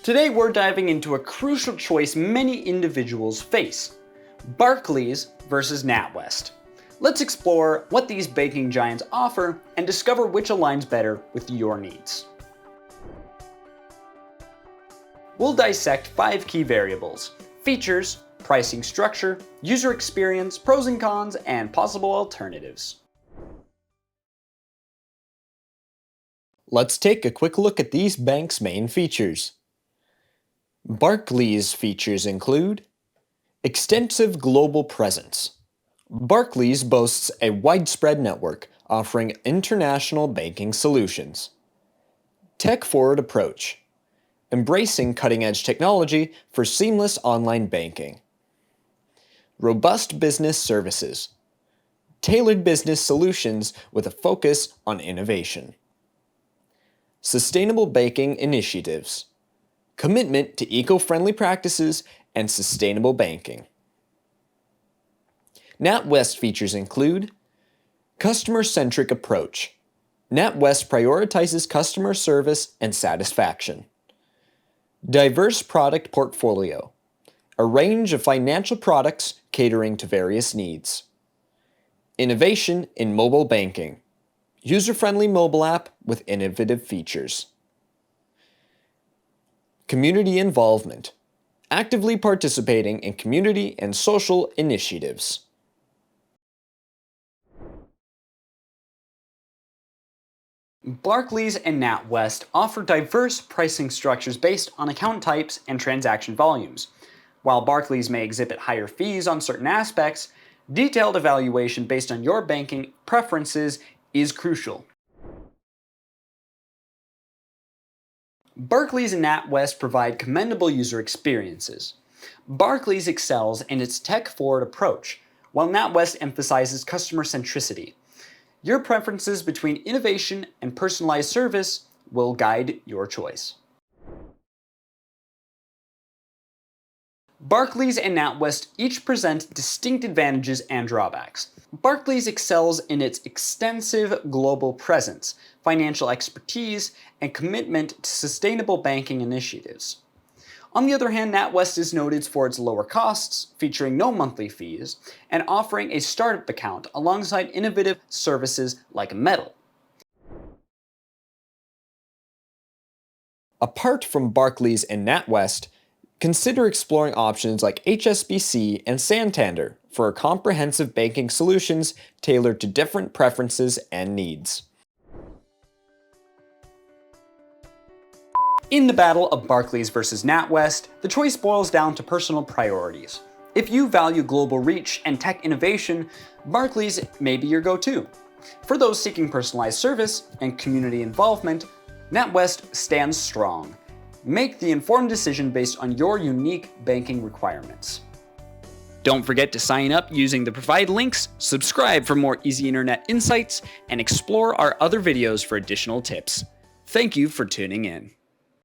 Today we're diving into a crucial choice many individuals face: Barclays versus Natwest. Let's explore what these banking giants offer and discover which aligns better with your needs. We'll dissect 5 key variables: features, pricing structure, user experience, pros and cons, and possible alternatives. Let's take a quick look at these banks' main features. Barclays' features include extensive global presence. Barclays boasts a widespread network offering international banking solutions. Tech-forward approach, embracing cutting-edge technology for seamless online banking. Robust business services, tailored business solutions with a focus on innovation. Sustainable banking initiatives, commitment to eco-friendly practices and sustainable banking. Natwest features include customer-centric approach. Natwest prioritizes customer service and satisfaction. Diverse product portfolio, a range of financial products catering to various needs. Innovation in mobile banking, user-friendly mobile app with innovative features. Community involvement, actively participating in community and social initiatives. Barclays and Natwest offer diverse pricing structures based on account types and transaction volumes. While Barclays may exhibit higher fees on certain aspects, detailed evaluation based on your banking preferences is crucial. Barclays and Natwest provide commendable user experiences. Barclays excels in its tech-forward approach, while Natwest emphasizes customer centricity. Your preferences between innovation and personalized service will guide your choice. Barclays and Natwest each present distinct advantages and drawbacks. Barclays excels in its extensive global presence, financial expertise, and commitment to sustainable banking initiatives. On the other hand, Natwest is noted for its lower costs, featuring no monthly fees, and offering a startup account alongside innovative services like Metal. Apart from Barclays and Natwest, consider exploring options like HSBC and Santander for comprehensive banking solutions tailored to different preferences and needs. In the battle of Barclays versus Natwest, the choice boils down to personal priorities. If you value global reach and tech innovation, Barclays may be your go-to. For those seeking personalized service and community involvement, Natwest stands strong. Make the informed decision based on your unique banking requirements. Don't forget to sign up using the provided links, subscribe for more EasyInternet insights, and explore our other videos for additional tips. Thank you for tuning in.